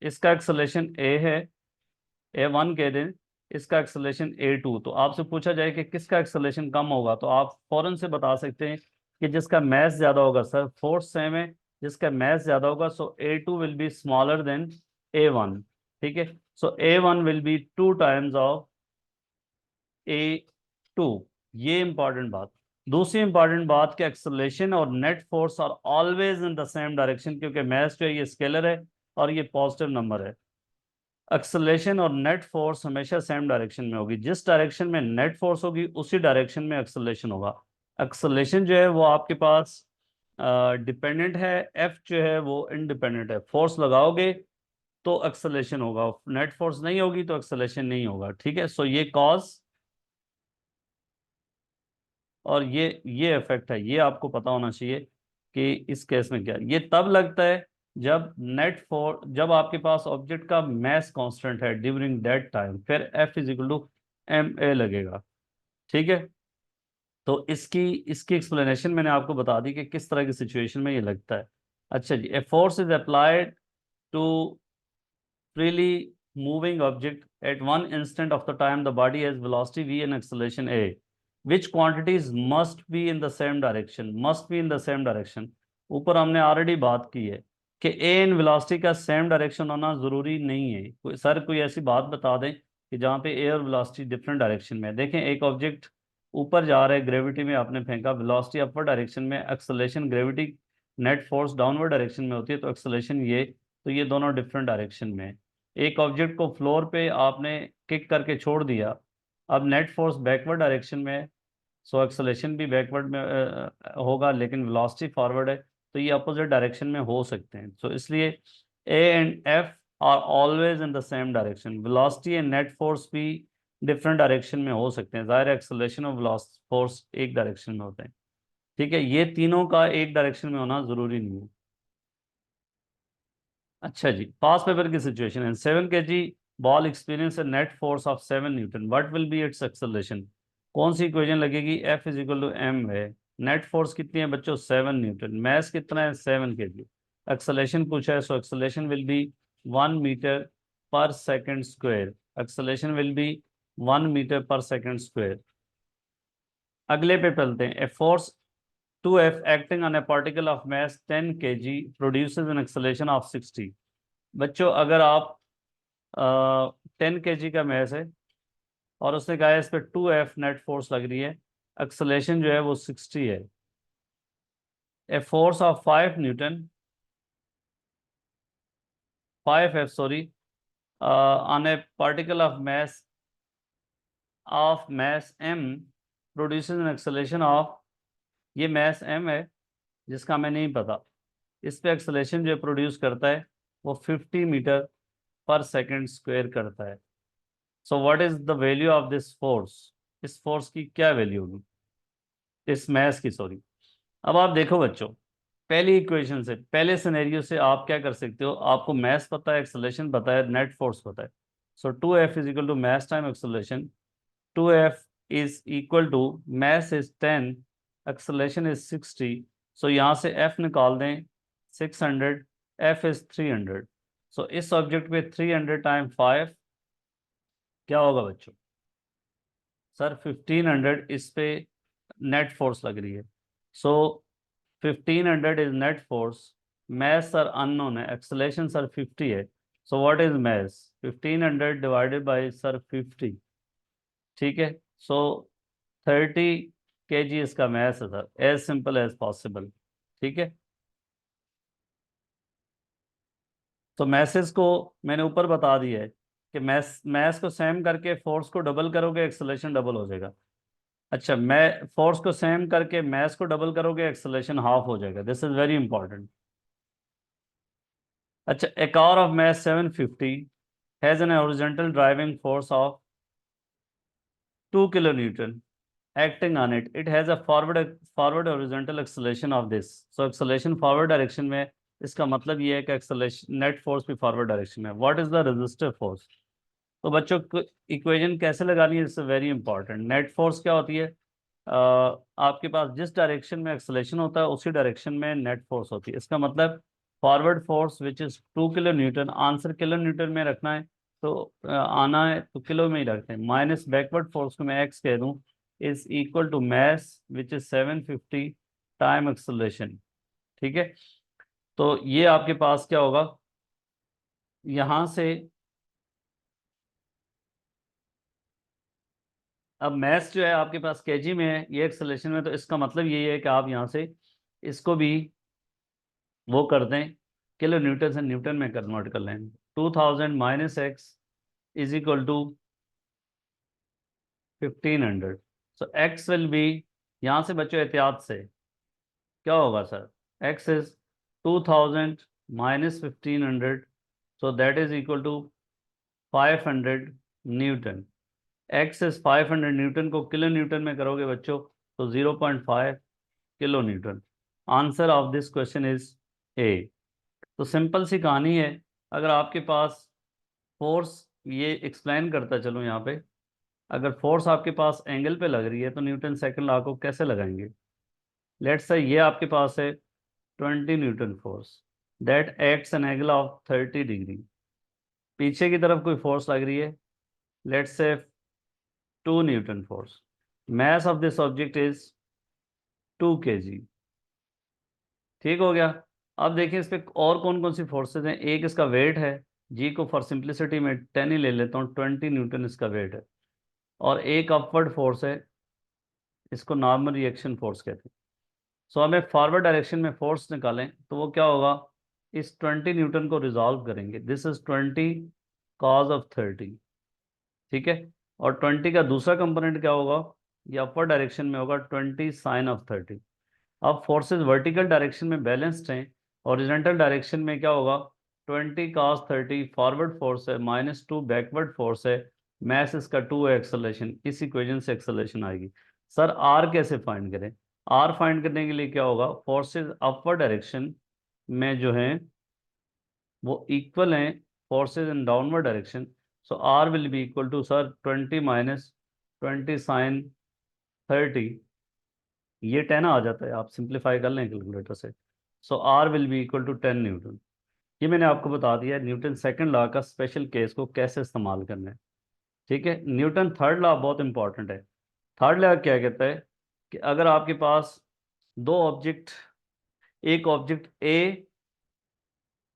इसका एक्सेलरेशन A है, A1 कह दें, इसका एक्सेलरेशन A2। तो आपसे पूछा जाए कि किसका एक्सेलरेशन कम होगा, तो आप फौरन से बता सकते हैं कि जिसका मैस ज़्यादा होगा। सर फोर्स सेम है, जिसका मैस ज़्यादा होगा, सो A2 will be smaller than A1। ठीक है, सो A1 will be 2 times of A2। ये इंपॉर्टेंट बात। दूसरी इंपॉर्टेंट बात कि एक्सेलरेशन और net force are always in the same direction, क्योंकि मैस जो है ये स्केलर है और ये पॉजिटिव नंबर है। एक्सेलरेशन और नेट फोर्स हमेशा सेम डायरेक्शन में होगी, जिस डायरेक्शन में नेट फोर्स होगी उसी डायरेक्शन में एक्सेलरेशन होगा। एक्सेलरेशन जो है वो आपके पास डिपेंडेंट है, एफ जो है वो इंडिपेंडेंट है। फोर्स लगाओगे तो एक्सेलरेशन होगा, नेट फोर्स नहीं होगी तो एक्सेलरेशन नहीं होगा। ठीक है, सो ये कॉज और ये इफेक्ट है, ये आपको पता होना चाहिए कि इस केस में क्या है। ये तब लगता है जब आपके पास ऑब्जेक्ट का मैस कांस्टेंट है ड्यूरिंग दैट टाइम, फिर F is equal to m a लगेगा। ठीक है, तो इसकी इसकी एक्सप्लेनेशन मैंने आपको बता दी कि किस तरह की सिचुएशन में ये लगता है। अच्छा जी, a force is applied to freely moving object at one instant of the time the body has velocity v and acceleration a, which quantities must be in the same direction, must be in the same direction। ऊपर हमने already बात की है कि ए in velocity का same direction होना जरूरी नहीं है। सर कोई ऐसी बात बता दें कि जहाँ पे ए और वेलोसिटी डिफरेंट डायरेक्शन में है। देखें एक ऑब्जेक्ट ऊपर जा रहा है, ग्रेविटी में आपने फेंका, वेलोसिटी अपवर्ड डायरेक्शन में, acceleration gravity net force downward direction में होती है, तो एक्सेलरेशन ये, तो ये दोनों डिफरेंट डायरेक्शन में है। एक ऑब्जेक्ट को फ्लोर पे आपने किक करके छोड़ दिया, अब नेट फोर्स बैकवर्ड डायरेक्शन में है, सो एक्सेलेरेशन भी बैकवर्ड में होगा, लेकिन वेलोसिटी फॉरवर्ड है, तो ये अपोजिट डायरेक्शन में हो सकते हैं। सो इसलिए A and F R always in the same direction. Velocity and net force भी डिफरेंट डायरेक्शन में हो सकते हैं, ज़ाहिर एक्सेलरेशन और वेलोसिटी फोर्स एक डायरेक्शन में होते हैं। ठीक है, ये तीनों का एक डायरेक्शन में होना जरूरी नहीं है। अच्छा जी, पास पेपर की सिचुएशन है। 7 kg ball experience net force of 7 newton, what will be its acceleration. कौन सी इक्वेशन लगेगी। F is equal to m है, नेट फोर्स कितनी है बच्चों 7 न्यूटन, मैस कितना है 7 kg, एक्सेलरेशन पूछा है, so acceleration will be 1 metre per second square. Acceleration will be 1 metre per second square. अगले पे चलते हैं। A force 2F acting on a particle of mass 10 kg produces an acceleration of 60। बच्चों अगर आप 10 kg का मैस है और उसने कहा है इस पर 2F नेट फोर्स लग रही है, एक्सेलरेशन जो है वो 60 है। A force of 5 Newton 5F sorry on A particle of mass m produces an acceleration of, ये mass m है जिसका हमें नहीं पता, इस पे एक्सेलरेशन जो प्रोड्यूस करता है वो 50 मीटर पर सेकेंड स्क्वायर करता है। So what is the value of this force, इस फोर्स की क्या वैल्यू होगी, इस मैस की सॉरी। अब आप देखो बच्चों, पहली इक्वेशन से, पहले सिनेरियो से आप क्या कर सकते हो, आपको मैस पता है, एक्सेलरेशन पता है, नेट फोर्स पता है। So 2F is equal to mass time acceleration. 2F is equal to mass is 10, acceleration is 60। So यहाँ से F निकाल दें 600, F इज 300। सो इस ऑब्जेक्ट पे 300 टाइम 5 क्या होगा बच्चों, सर 1500 इस पे नेट फोर्स लग रही है। So 1500 is net force, mass sir unknown है, एक्सेलरेशन सर 50 है। So what is mass, 1500 divided by sir 50। ठीक है, सो 30 kg इसका मैस है sir, as simple as possible. ठीक है, तो मैसेज को मैंने ऊपर बता दिया है कि मैस को सेम करके फोर्स को डबल करोगे एक्सेलरेशन डबल हो जाएगा। अच्छा, मैं फोर्स को सेम करके मैस को डबल करोगे एक्सेलरेशन हाफ हो जाएगा, दिस इज वेरी इंपॉर्टेंट। अच्छा, a car of mass 750 has an horizontal driving force of 2 kN acting on it, it has a forward horizontal acceleration of this। so acceleration forward direction में, इसका मतलब ये है कि acceleration net force भी forward direction में। What is the resistive force, तो बच्चों इक्वेशन कैसे लगानी है, it's very important. Net force क्या होती है, आपके पास जिस डायरेक्शन में एक्सेलरेशन होता है उसी डायरेक्शन में नेट फोर्स होती है। इसका मतलब forward force which is 2 kN, answer kN में रखना है तो आना है तो किलो में ही रखते हैं, माइनस बैकवर्ड फोर्स को मैं एक्स कह दूं, is equal to mass which is 750 time acceleration. ठीक है, तो ये आपके पास क्या होगा, यहां से अब मैथ्स जो है आपके पास केजी में है, ये एक्सेलरेशन में, तो इसका मतलब ये है कि आप यहाँ से इसको भी वो कर दें, किलो न्यूटन से न्यूटन में कन्वर्ट कर लें। 2000 minus X is equal to 1500। So X will be, यहाँ से बच्चों एहतियात से क्या होगा sir, X is 2000 minus 1500, so that is equal to 500 newton. X is 500 newton, को किलो न्यूटन में करोगे बच्चों तो 0.5 kilo newton. Answer of this question is A. तो सिंपल सी कहानी है, अगर आपके पास फोर्स, ये एक्सप्लेन करता चलूँ यहाँ पे, अगर फोर्स आपके पास एंगल पे लग रही है तो न्यूटन सेकंड लॉ को कैसे लगाएंगे। लेट्स से ये आपके पास है 20 Newton force that acts an angle of 30 degree, पीछे की तरफ कोई फोर्स लग रही है, let's say 2 Newton force, mass of this object is 2 kg। ठीक हो गया। अब देखिए इस पे और कौन कौन सी फोर्सेज हैं, एक इसका वेट है, जी को फॉर सिंप्लिसिटी में 10 ही ले लेता हूँ, 20 न्यूटन इसका वेट है, और एक अपवर्ड फोर्स है, इसको नॉर्मल रिएक्शन फोर्स कहते हैं। सो हमें फॉरवर्ड डायरेक्शन में फोर्स निकालें तो वो क्या होगा, इस 20 न्यूटन को रिजॉल्व करेंगे, दिस इज 20 cos of 30। ठीक है, और 20 का दूसरा कंपोनेंट क्या होगा, ये अपवर्ड डायरेक्शन में होगा 20 साइन ऑफ 30। अब फोर्सेस वर्टिकल डायरेक्शन में बैलेंस्ड हैं, हॉरिजॉन्टल डायरेक्शन में क्या होगा, 20 cos 30 फॉरवर्ड फोर्स है, -2 बैकवर्ड फोर्स है, मैस इसका 2 है, एक्सेलरेशन, इस इक्वेशन से एक्सेलरेशन आएगी। सर आर कैसे फाइंड करें? आर फाइंड करने के लिए क्या होगा, फोर्सेस अपवर्ड डायरेक्शन में जो है वो इक्वल हैं forces in downward direction, so R will be equal to sir 20 minus 20 sine 30, ये 10 आ जाता है, आप सिंप्लीफाई कर लें कैलकुलेटर से। So R will be equal to 10 newton. ये मैंने आपको बता दिया न्यूटन सेकंड लॉ का स्पेशल केस को कैसे इस्तेमाल करना है। ठीक है, न्यूटन थर्ड लॉ बहुत इंपॉर्टेंट है। थर्ड लॉ क्या कहता है कि अगर आपके पास दो ऑब्जेक्ट, एक ऑब्जेक्ट ए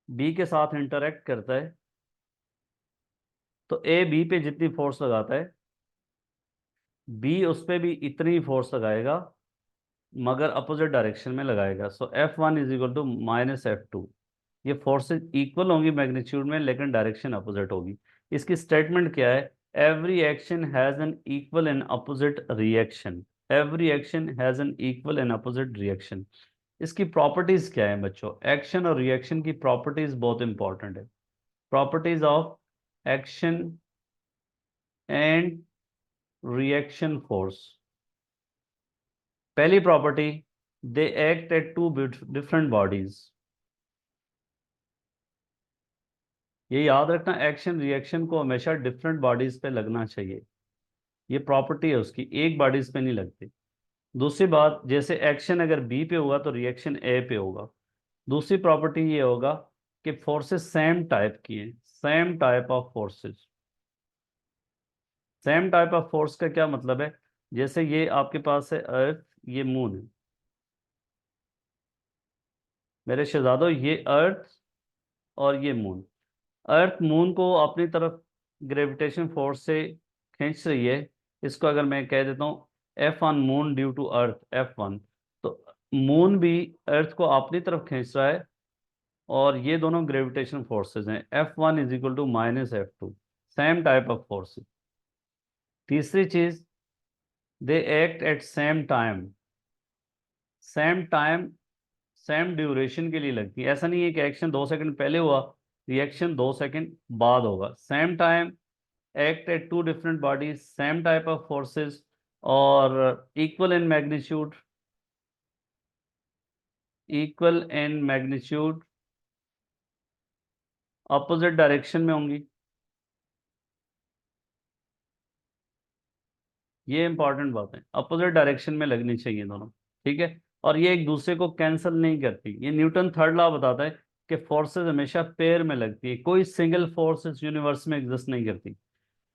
बी के साथ इंटरेक्ट करता है, तो ए बी पे जितनी फोर्स लगाता है, बी उस पर भी इतनी फोर्स लगाएगा, मगर अपोजिट डायरेक्शन में लगाएगा। So F1 is equal to -F2। ये फोर्सेस इक्वल होंगी मैग्नीट्यूड में, लेकिन डायरेक्शन अपोजिट होगी। इसकी स्टेटमेंट क्या है, every action has an equal and opposite reaction. Every action has an equal and opposite reaction. इसकी प्रॉपर्टीज क्या है बच्चों, एक्शन और रिएक्शन की प्रॉपर्टीज बहुत इंपॉर्टेंट है। Properties of action and reaction force. पहली property, they act at two different bodies. ये याद रखना, एक्शन रिएक्शन को हमेशा डिफरेंट बॉडीज पे लगना चाहिए, ये प्रॉपर्टी है उसकी, एक बॉडीज पे नहीं लगती। दूसरी बात, जैसे एक्शन अगर बी पे हुआ तो रिएक्शन ए पे होगा। दूसरी प्रॉपर्टी ये होगा कि फोर्सेस सेम टाइप की हैं, same type of forces. Same type of force का क्या मतलब है, जैसे ये आपके पास है अर्थ, ये मून है, मेरे शहजादों ये अर्थ और ये मून। अर्थ मून को अपनी तरफ ग्रेविटेशन फोर्स से खींच रही है। इसको अगर मैं कह देता हूँ F1 moon due to earth F1, तो मून भी अर्थ को अपनी तरफ खींच रहा है, और ये दोनों ग्रेविटेशन फोर्सेस हैं। F1 is equal to -F2, same type of forces. तीसरी चीज, they act at same time. Same time same duration के लिए लगती है, ऐसा नहीं है कि एक्शन 2 सेकंड पहले हुआ, रिएक्शन 2 सेकंड बाद होगा। Same time, act at two different bodies, same type of forces, और equal in magnitude, equal in magnitude, opposite direction में होंगी। ये इंपॉर्टेंट बात है, अपोजिट डायरेक्शन में लगनी चाहिए दोनों। ठीक है, और ये एक दूसरे को कैंसिल नहीं करती। ये न्यूटन थर्ड लॉ बताता है कि फोर्सेस हमेशा पेयर में लगती है, कोई सिंगल फोर्स इस यूनिवर्स में एग्जिस्ट नहीं करती।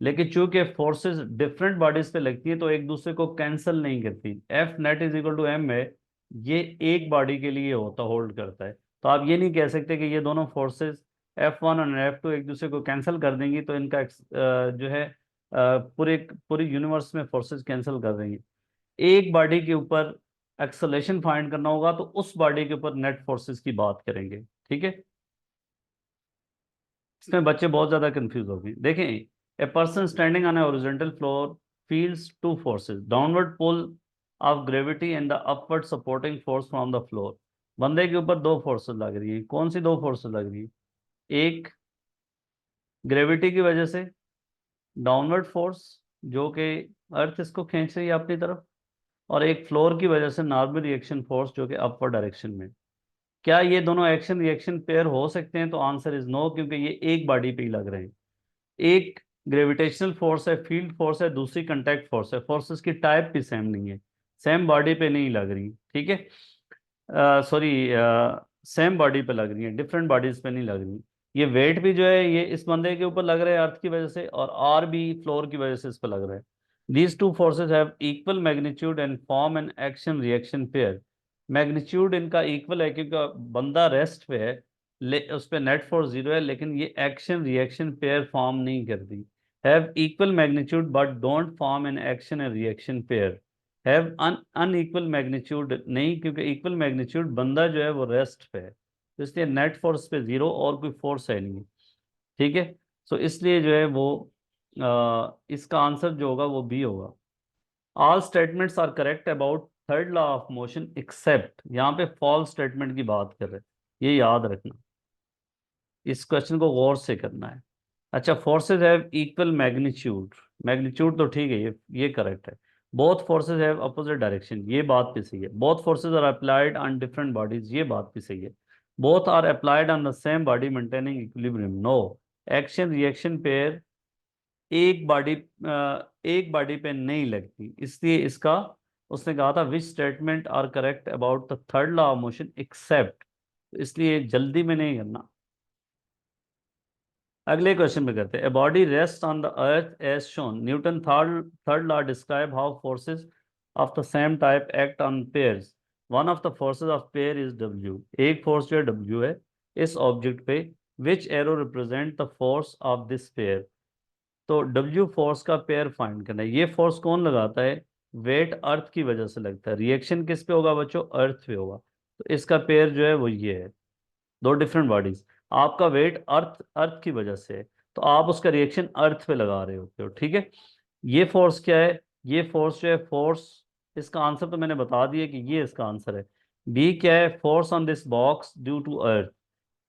लेकिन चूंकि फोर्सेस डिफरेंट बॉडीज पे लगती है तो एक दूसरे को कैंसिल नहीं करती। F net is equal to m में ये एक बॉडी के लिए होता, होल्ड करता है। तो आप ये नहीं कह सकते कि ये दोनों फोर्सेस F1 और F2 एक दूसरे को कैंसिल कर देंगी, तो इनका जो है पूरे पूरे यूनिवर्स में फोर्सेस कैंसिल कर देंगी। एक बॉडी के ऊपर एक्सेलरेशन फाइंड करना होगा तो उस बॉडी के ऊपर नेट फोर्सेस की बात करेंगे। ठीक है, इसमें बच्चे बहुत ज्यादा कंफ्यूज हो गए। देखें, a person standing on a horizontal floor feels two forces, downward pull of gravity and the upward supporting force from the floor. बंदे के ऊपर दो फोर्सेस लग रही हैं, कौन सी दो फोर्सेस लग रही हैं, एक ग्रेविटी की वजह से डाउनवर्ड फोर्स जो कि अर्थ इसको खींच रही है अपनी तरफ, और एक फ्लोर की वजह से नॉर्मल रिएक्शन फोर्स जो कि अपवर्ड डायरेक्शन में। क्या ये दोनों एक्शन रिएक्शन पेयर हो सकते हैं, तो आंसर इज नो, क्योंकि ये एक बॉडी पे ही लग रहे हैं। एक ग्रेविटेशनल फोर्स है, फील्ड फोर्स है, दूसरी कंटैक्ट फोर्स है, फोर्सेस की टाइप भी सेम नहीं है, सेम बॉडी पे नहीं लग रही। ठीक है, सॉरी, सेम बॉडी पे लग रही है, डिफरेंट बॉडीज पे नहीं लग रही। ये वेट भी जो है ये इस बंदे के ऊपर लग रहा है अर्थ की वजह से, और आर भी फ्लोर की वजह से इस पर लग रहा है। These two forces have equal magnitude and form an action reaction pair. Magnitude इनका इक्वल है क्योंकि बंदा रेस्ट पे है, उस पर नेट फोर्स 0 है, लेकिन ये एक्शन रिएक्शन पेयर फॉर्म नहीं करती। Have equal magnitude but don't form an action and reaction pair. Have unequal magnitude नहीं, क्योंकि इक्वल मैग्नीट्यूड बंदा जो है वो रेस्ट पे है, तो इसलिए नेट फोर्स पे 0 और कोई फोर्स है नहीं। ठीक है, सो इसलिए जो है वो इसका आंसर जो होगा वो बी होगा। All statements are correct about third law of motion except, यहाँ पे फॉल्स स्टेटमेंट की बात कर रहे हैं, ये याद रखना, इस क्वेश्चन को गौर से करना है। अच्छा, forces have equal magnitude, magnitude तो ठीक है, ये करेक्ट है। Both forces have opposite direction, ये बात भी सही है। Both forces are applied on different bodies, ये बात भी सही है। Both are applied on the same body maintaining equilibrium, no. Action reaction pair एक बॉडी एक बॉडी पे नहीं लगती, इसलिए इसका, उसने कहा था which statement are correct about the third law of motion accept, इसलिए जल्दी में नहीं करना। अगले क्वेश्चन पे करते हैं। A body rest on the earth as shown, Newton third third law describe how forces of the same type act on pairs. One of the forces of pair is W, एक force जो है W है इस object पे। Which arrow represent the force of this pair, तो W force का pair find करना है। ये फोर्स कौन लगाता है, वेट अर्थ की वजह से लगता है। रिएक्शन किस पे होगा बच्चों, अर्थ पे होगा, तो इसका पेयर जो है वो ये है, दो डिफरेंट बॉडीज। आपका वेट अर्थ अर्थ की वजह से है, तो आप उसका रिएक्शन अर्थ पे लगा रहे होते हो, ठीक है। ये फोर्स क्या है, ये फोर्स जो है, फोर्स, इसका आंसर तो मैंने बता दिया कि ये इसका आंसर है। बी क्या है, force on this box due to earth.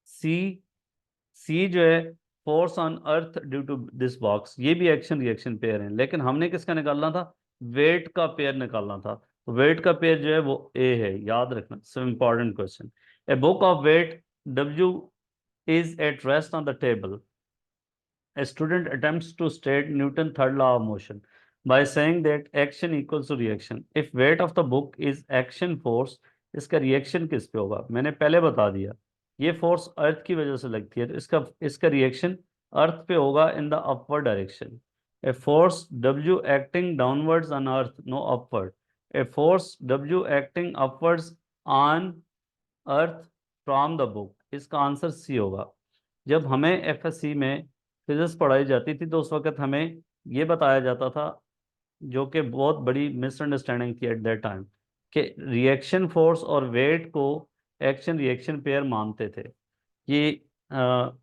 C, C जो है force on earth due to this box, ये भी एक्शन रिएक्शन पेयर है, लेकिन हमने किसका निकालना था, वेट का पेयर निकालना था। तो वेट का पेयर जो है वो ए है, याद रखना, सब important question. A book of weight W is at rest on the table. A student attempts to state Newton's third law of motion by saying that action equals to reaction. If weight of the book is action force, इसका reaction किस पे होगा, मैंने पहले बता दिया, ये force अर्थ की वजह से लगती है, तो इसका इसका रिएक्शन अर्थ पे होगा in the upward direction. A force W acting downwards on earth, no upward. A force W acting upwards on earth from the book, इसका आंसर सी होगा। जब हमें एफएससी में फिजिक्स पढ़ाई जाती थी तो उस वक्त हमें ये बताया जाता था, जो कि बहुत बड़ी मिसअंडरस्टैंडिंग थी एट दैट टाइम, कि रिएक्शन फोर्स और वेट को एक्शन रिएक्शन पेयर मानते थे, ये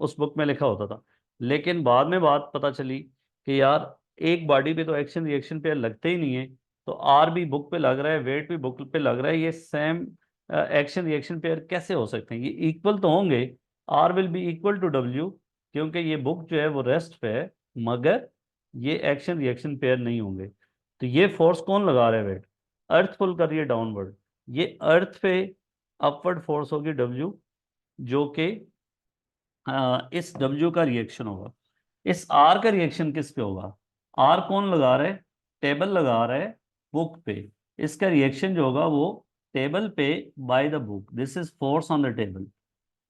उस बुक में लिखा होता था। लेकिन बाद में बात पता चली कि यार एक बॉडी पे तो एक्शन रिएक्शन पेयर लगते ही नहीं है, तो आर भी बुक पे लग रहा है, वेट भी बुक पे लग रहा है, ये सेम एक्शन रिएक्शन पेयर कैसे हो सकते हैं, ये इक्वल तो होंगे। R will be equal to W, क्योंकि ये बुक जो है वो रेस्ट पे है, मगर ये एक्शन रिएक्शन पेयर नहीं होंगे। तो ये फोर्स कौन लगा रहा है, वेट अर्थ पुल कर रही है डाउनवर्ड, ये अर्थ पे अपवर्ड फोर्स होगी डब्ल्यू, जो कि इस डब्ल्यू का रिएक्शन होगा। इस आर का रिएक्शन किस पे होगा, आर कौन लगा रहा है, टेबल लगा रहा है बुक पे, इसका रिएक्शन जो होगा वो टेबल पे by the book, this is force on the table.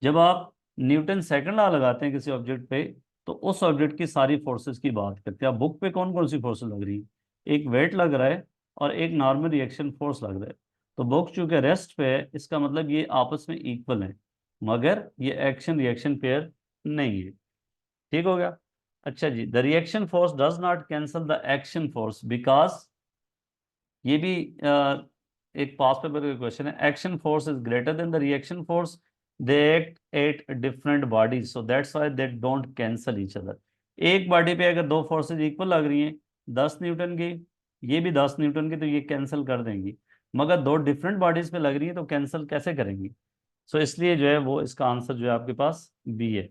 जब आप न्यूटन सेकंड लॉ लगाते हैं किसी ऑब्जेक्ट पे, तो उस ऑब्जेक्ट की सारी फोर्सेस की बात करते हैं। आप बुक पे कौन कौन सी फोर्सेस लग रही है, एक वेट लग रहा है और एक नॉर्मल रिएक्शन फोर्स लग रहा है। तो बुक चूंकि रेस्ट पे है, इसका मतलब ये आपस में इक्वल है, मगर ये एक्शन रिएक्शन पेयर नहीं है। ठीक हो गया। अच्छा जी, the reaction force does not cancel the action force because, ये भी एक पास पेपर का क्वेश्चन है। Action force is greater than the reaction force, they act at different bodies, so that's why they don't cancel each other. एक body पे अगर दो forces equal लग रही हैं, 10 न्यूटन की, ये भी 10 न्यूटन की, तो ये कैंसिल कर देंगी। मगर दो डिफरेंट बॉडीज पे लग रही है तो कैंसिल कैसे करेंगी। सो इसलिए जो है वो इसका आंसर जो है आपके पास बी है।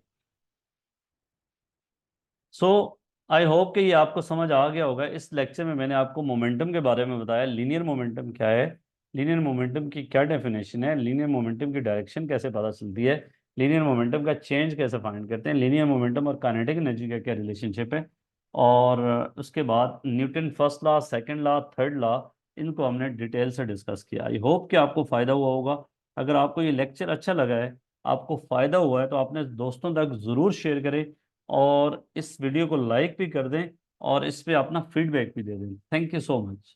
सो आई होप कि ये आपको समझ आ गया होगा। इस लेक्चर में मैंने आपको मोमेंटम के बारे में बताया, लीनियर मोमेंटम क्या है, लीनियर मोमेंटम की क्या डेफिनेशन है, लीनियर मोमेंटम की डायरेक्शन कैसे पता चलती है, लीनियर मोमेंटम का चेंज कैसे फाइंड करते हैं, लीनियर मोमेंटम और काइनेटिक एनर्जी का क्या रिलेशनशिप है, और उसके बाद Newton first law, second law, third law, इनको हमने डिटेल से डिस्कस किया। आई होप कि आपको फ़ायदा हुआ होगा। अगर आपको ये लेक्चर अच्छा लगा है, आपको फ़ायदा हुआ है, तो अपने दोस्तों तक ज़रूर शेयर करें और इस वीडियो को लाइक भी कर दें और इस पे अपना फीडबैक भी दे दें। Thank you so much.